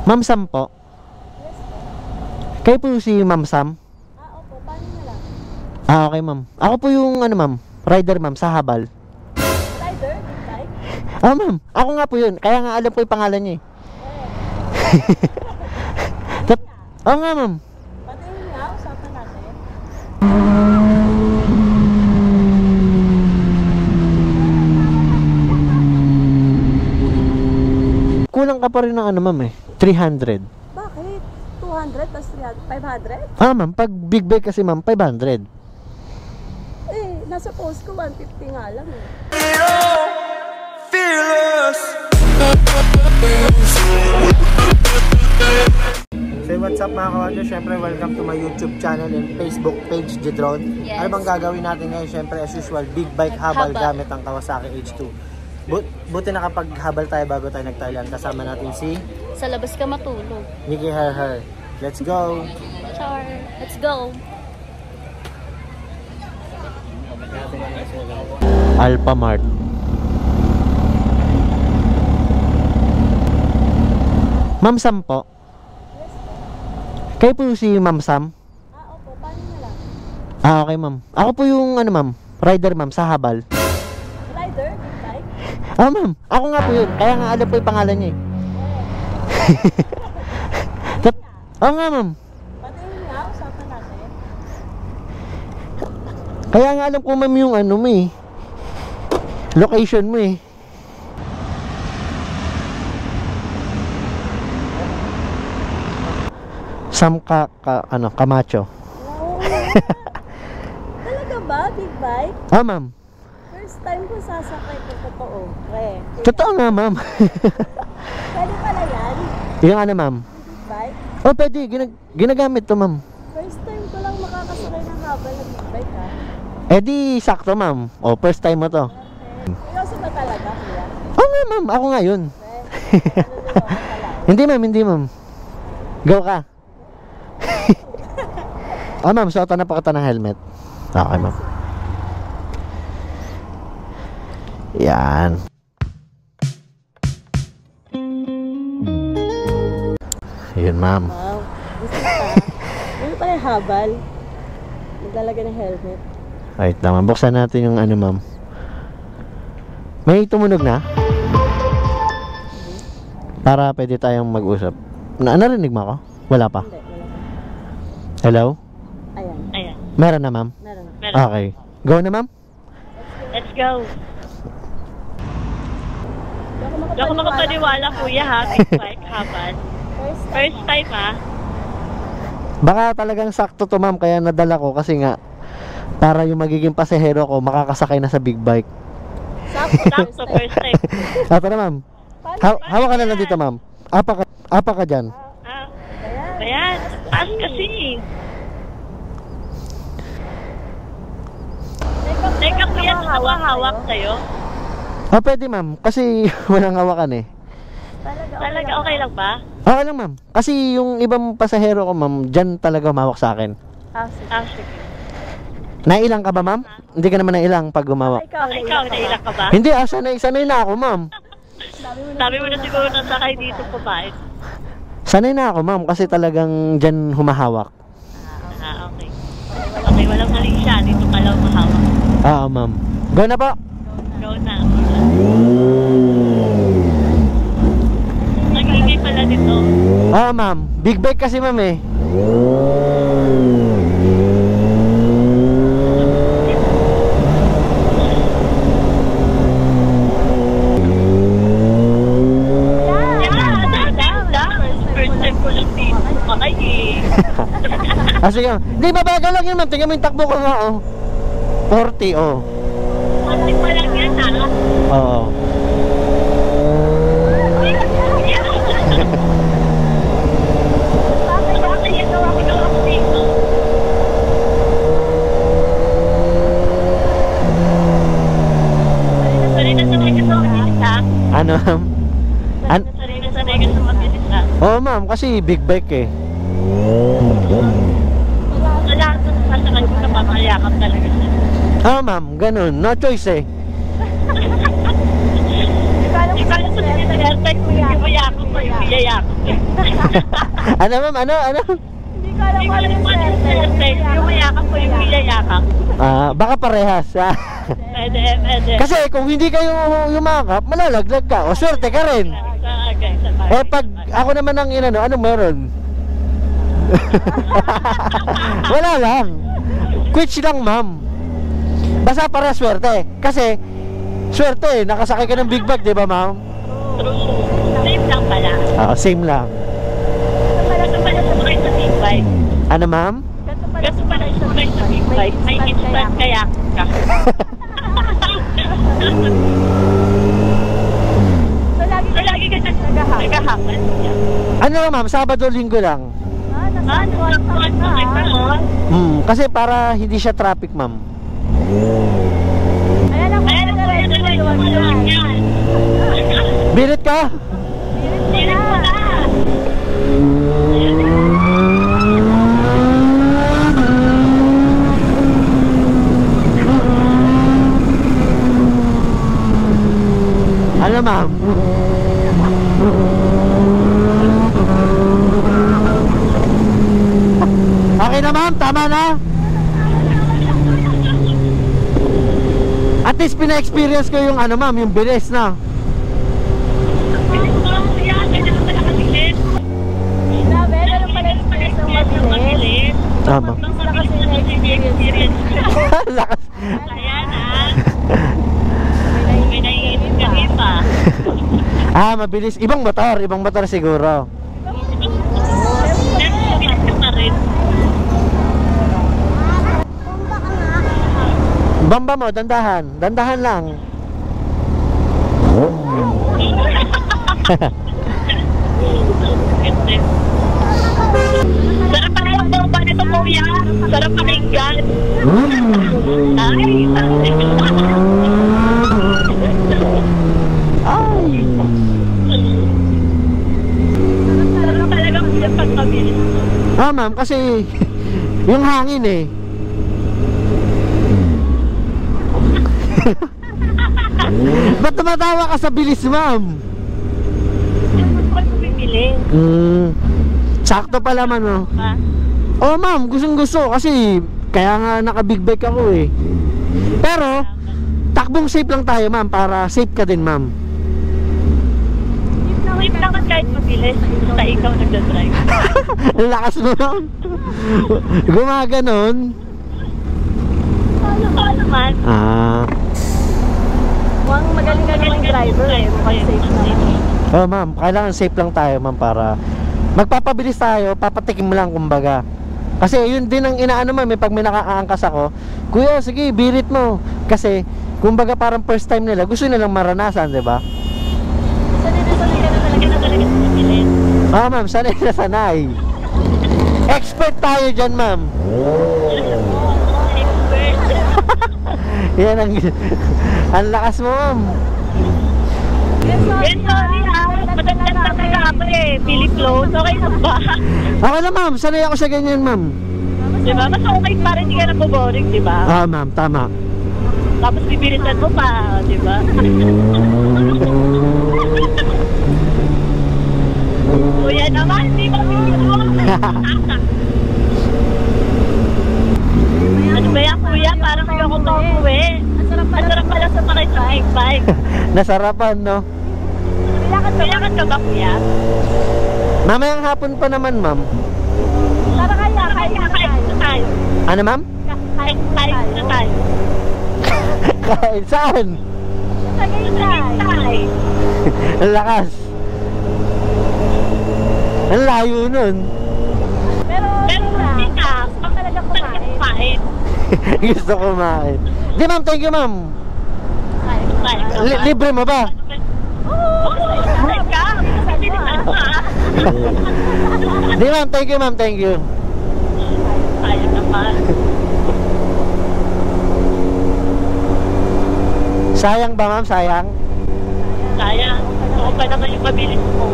Ma'am Sam po. Kayo po si Ma'am Sam? Opo. Paano na lang? Okay ma'am. Ako po yung ma'am, rider ma'am sa habal. Rider? Bike? Ma'am. Ako nga po yun. Kaya nga alam ko yung pangalan niya eh. Oo nga ma'am. Patingin nga. Usapan natin. Kulang ka pa rin ng ma'am eh. 300. Bakit? 200 plus 300? 500? Ma'am. Pag big bike kasi ma'am, 500. Nasa post ko 150 nga lang eh. So what's up mga kawadyo? Siyempre welcome to my YouTube channel and Facebook page, Jedron. Yes. Ano bang gagawin natin ngayon? Siyempre as usual, big bike habal gamit ang Kawasaki H2. Buti nakapaghabal tayo bago tayo nag-Thailand. Kasama natin si Sa labas ka matulog. Nikki Her. Let's go! Char. Let's go. Alphamart. Ma'am Sam po. Kayo po si Ma'am Sam? Opo. Paano na lang? Okay ma'am. Ako po yung ma'am, rider ma'am sa habal. Rider? Bike? Ma'am. Ako nga po yun. Kaya nga alam ko yung pangalan niya eh. Oo nga ma'am. Patingin nga. Usapan natin. Kaya nga alam ko ma'am yung mo eh. Location mo eh. Sam Camacho. Oo. Talaga ba? Big bike? Ma'am. First time ko sasakay ko totoo. Totoo nga ma'am. Pwede pala yan? Yung ma'am. Big bike? Pwede. Ginagamit to ma'am. First time ko lang makakasakay ng habal na big bike ha. Di sakto ma'am. First time mo to. Seryoso ba talaga kuya? Oo nga ma'am. Ako nga yun. Hindi ma'am. Go ka. Ma'am, suotan na po kita ng helmet. Okay ma'am. Yan. Yun ma'am. Wow, gusto ka. Ano pala yung habal? Maglalagay ng helmet. Right naman. Buksan natin yung ma'am. May tumunog na? Para pwede tayong mag-usap. Narinig mo ako? Wala pa. Hindi, wala pa. Hello? Ayan. Meron na ma'am? Meron. Okay. Go na ma'am? Let's go. Hindi ako makapaniwala kuya ha. Big bike habal. First time ha. Baka talagang sakto to ma'am. Kaya nadala ko kasi nga para yung magiging pasahero ko makakasakay na sa big bike. Sakto first time. Tara ma'am. Hawak ka na lang dito ma'am. Apa ka dyan. Ayan. Taas kasi. Teka kuya, hawak sa'yo? Pwede ma'am. Kasi walang hawakan eh. Talaga okay lang ba? Okay lang ma'am. Kasi yung ibang pasahero ko ma'am, dyan talaga humawak sa akin. Sige. Nailang ka ba ma'am? Hindi ka naman nailang pag humawak. Ikaw, nailang ka ba? Hindi, sanay na ako ma'am. Sabi mo na siguro na sakay dito kumain. Sanay na ako ma'am kasi talagang dyan humahawak. Okay. Okay, walang mali siya. Dito ka lang mahawak. Oo ma'am. Go na po. Go na. Nagigay pala dito. Oo ma'am. Big bike kasi ma'am eh. Sige ma'am. Hindi, mabagal lang yun ma'am. Tingnan mo yung takbo ko nga 40 Pati pa lang yan ha? Oo. Ano ma'am? Sanay ka sa mabilis ha? Oo ma'am, kasi big bike eh. Wala ka sa sasakay ko na pamayakap talaga siya. Ma'am, ganun. No choice eh. Ikaw lang sa nagkakasay ko yung mayakap pa yung biyayakap eh. Ano ma'am? Ano? Hindi ko alam kung ano yung swerte. Yung mayakap ko, yung yayakap. Baka parehas. Pwede, pwede. Kasi kung hindi kayo yumakap, malalaglag ka. O swerte ka rin. Pag ako naman ang inano, ano meron? Wala lang. Quits lang ma'am. Basta para swerte. Kasi swerte, nakasakay ka ng big bag, di ba ma'am? True. Same lang pala. Same lang. Kaso pala sumakay sa big bike. Ano ma'am? Kaso pala sumakay sa big bike. May instant kayak ka. So lagi ka naghahapan. Ano ma'am? Sabado, linggo lang. Nasumakay ka. Kasi para hindi siya traffic ma'am. Ayan ako na rin maluwag yan. Birit ka? Birit mo na. Ano ma'am? Okay na ma'am, tama na. At least pina-experience ko yung ano ma'am, yung bilis na. Grabe, ganun pala yung bilis ng mabilis. Tama. Mas na kasi na-experience. Lakas. Ayan may naiisip ka pa. Mabilis. Ibang motor siguro. Bilis ka pa rin. Bamba mo, dandahan. Dandahan lang. Sarap pala yung bomba nito, kuya. Sarap pakinggan. Ay. Sarap talaga kuya pag mabilis. Ma'am, kasi yung hangin eh. Ba't tumatawa ka sa bilis, ma'am? Ba't bumibili? Sakto pala man, oh. Ha? Oh, ma'am, gustong gusto kasi kaya nga naka-big bike ako eh. Pero takbong safe lang tayo, ma'am, para safe ka din, ma'am. Safe naman kahit mabilis. Basta ikaw nagdadrive. Ang lakas mo, ma'am. Gumaganon. Oo naman. Mukhang magaling ka namang driver eh. Mukhang safe naman. Oh, ma'am, kailangan safe lang tayo, ma'am, para magpapabilis tayo, papatikim lang kumbaga. Kasi yun din ang inaano, ma'am, pag may nakakaangkas ako, kuya, sige, birit mo. Kasi kumbaga parang first time nila, gusto nilang maranasan, 'di ba? Sanay ka na talaga sa mabilis. Ma'am, sanay na sanay. Expert tayo dyan, ma'am. Expert. Yan ang lakas mo, ma'am. Yes, sorry ha. Matagdag talaga ako eh. Philip Close. Okay na ba? Okay na, ma'am, sanay ako sa ganyan, ma'am. Diba? Mas okay para hindi ka naboboring, diba? Ma'am, tama. Tapos bibilisan mo pa, diba? Kuya naman, di ba mo? Ano ba yan, kuya? Parang hindi ako pauwi. Ang sarap pala sa makay sa big bike. Nasarapan, no? Kailangan ka ba, kuya? Mamayang hapon pa naman, ma'am. Tara kaya, Kain na tayo. Ano, ma'am? Kain na tayo. Kain, saan? Tagaytay. Ang lakas. Ang layo nun. Pero hindi ka. Ang talaga kumain. Gusto kumain. Di, ma'am, thank you, ma'am. Kain. Libre mo ba? Di, ma'am, thank you, ma'am, thank you. Sayang naman. Sayang ba, ma'am? Sayang? Sayang. Ako pa naman yung mabilis mo.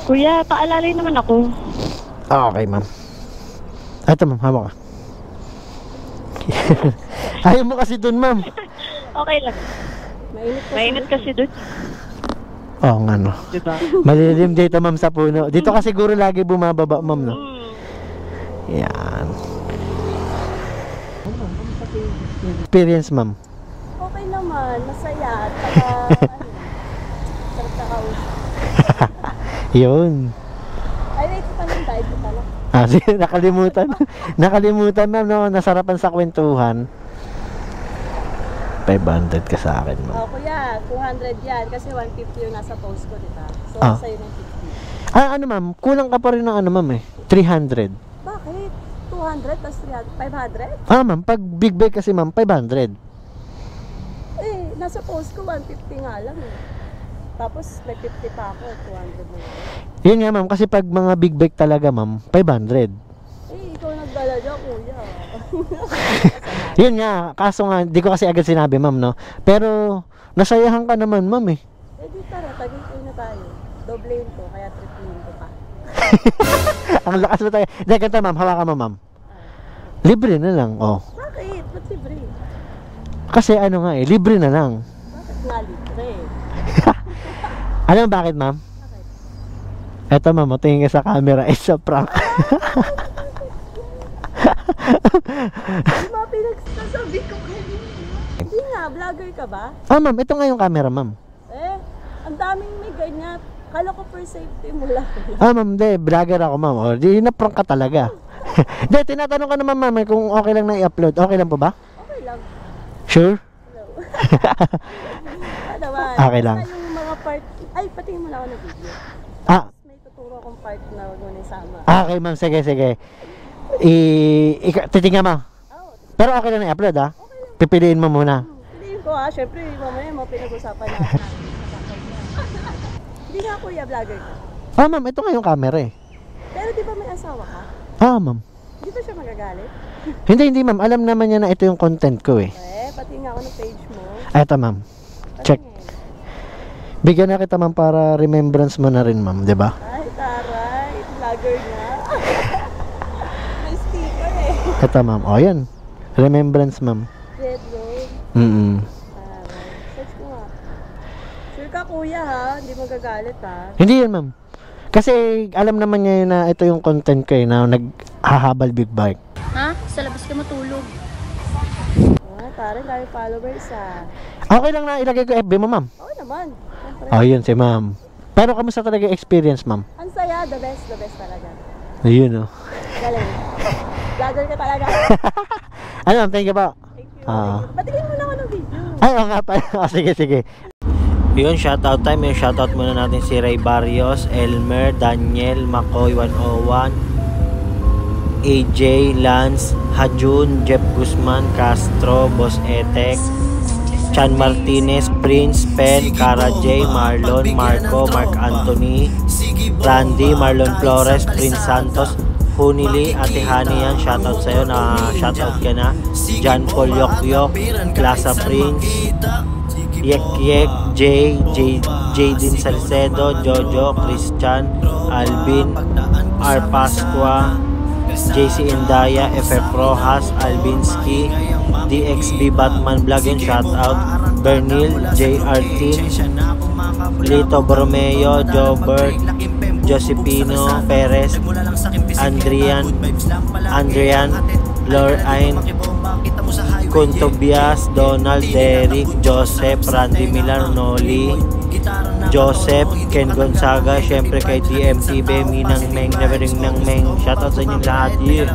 Kuya, paalalay naman ako. Okay, ma'am. Ito, ma'am, hawak ka. Ayaw mo kasi dun, ma'am. Okay lang. Mainit kasi doon. Oo nga, no. Diba? Malilim dito, ma'am, sa puno. Dito ka siguro lagi bumababa, ma'am, no? Yan. Experience, ma'am. Okay naman, masaya. At saka, sarap na kausap. Yun. Ay, wait, pala yung diet ko pala. Ah, sige, nakalimutan. Nakalimutan, ma'am, no? Nasarapan sa kwentuhan. 500 ka sa akin, ma'am. Oh, kuya, 200 yan. Kasi 150 yung nasa post ko, di ba? So, sa'yo ng 50. Ah, ano, ma'am? Kulang ka pa rin ng ano, ma'am, eh. 300. Bakit? 200 plus 300? 500? Ah, ma'am, pag big bike kasi, ma'am, 500. Eh, nasa post ko 150 nga lang eh. Tapos may 50 pa ako, 200 na lang. Yun nga, ma'am, kasi pag mga big bike talaga, ma'am, 500. Eh, ikaw nagdala dyan, kuya. Yun nga, kaso nga, di ko kasi agad sinabi, ma'am, no? Pero, nasayahan ka naman, ma'am, eh. Eh, di tara, tagin na tayo. Doblein ko, kaya triplein ko pa. Ang lakas mo tayo. Hindi, ganito, ma'am, hawakan mo, ma'am. Libre na lang, oh. Bakit? Ba't libre? Kasi ano nga, eh, libre na lang. Bakit nga libre? Alam mo bakit, ma'am? Eto, ma'am, tingin ka sa camera, it's a prank. Di ba pinagsasabi ko kayo? Hindi nga, vlogger ka ba? Ah, ma'am, ito nga yung camera, ma'am. Eh, ang daming may ganyan. Kala ko for safety mo lang. Ah, ma'am, di, vlogger ako, ma'am. O, di, na-prank ka talaga. Di, tinatanong ka naman, ma'am, kung okay lang na i-upload. Okay lang po ba? Okay lang. Sure? Hello. Naman. Okay lang. Basta yung mga part, ay, patingin mo lang ako ng video. Ah, May tuturo akong part na wag mo na isama. okay, ma'am, sige, sige. Titingnan mo. Oh, Pero okay lang na i-upload, ha? Pipiliin mo muna. piliin ko ha. Siyempre, mamaya mo pinag-usapan natin. Hindi nga kuya, vlogger ka. Ah, ma'am, ito nga yung camera, eh. Pero di ba may asawa ka? Ah, ma'am. Di ba siya magagalit? Hindi, ma'am. Alam naman niya na ito yung content ko, eh. Eh, patingin ako ng page mo. Eto, ma'am. Check. Patingin. Bigyan na kita, ma'am, para remembrance mo na rin, ma'am, di ba? Ay, taray. Vlogger na. May sticker eh. Ito, ma'am. O, yan. Remembrance, ma'am. Red road. Mm-mm. Taray. Search ko nga. Sure ka kuya ha. Hindi magagalit ha. Hindi yan, ma'am. Kasi alam naman niya na ito yung content ko, eh, na naghahabal big bike. Ha? Sa labas ka matulog. Ah, taray. Dahil followers ha. Okay lang na ilagay ko FB mo, ma'am. Oo naman. Siyempre. Oh, yun si ma'am. Pero kamusta talaga yung experience, ma'am? Ang saya. The best talaga. Ayun, oh. Galing. Vlogger ka talaga. Ano, ma'am? Thank you po. Thank you. Ah. Thank you. Patingin mo na ako ng video. Ay, oo nga pala. Oh, sige, sige. Yun, shoutout time. Yung shoutout muna natin si Ray Barrios, Elmer, Daniel, Makoy 101, AJ, Lance, Hajun, Jeff Guzman, Castro, Boss Etek, Chan Martinez, Prince, Pen, Cara J, Marlon, Marco, Mark Anthony, Randy, Marlon Flores, Prince Santos, Hunili, Ate Hani yan, shoutout sa'yo, na shoutout ka na. John Paul Yok Yok, Plaza Prince, Yek Yek, Jaden Salcedo, Jojo, Christian, Alvin, R. Pasqua, JC Indaya, FF Rojas, Albinsky, DXB Batman Vlog and shoutout, Bernil, JR Team, Lito Borromeo, Jobert, Josepino Perez, Andrian, Lorraine, Kuntobias, Donald, Derek, Joseph, Randy Millar, Noli, Joseph, Ken Gonzaga, syempre kay DMTV, Minang Meng, Nevering Nang Meng, shoutout sa inyo lahat. Yeah.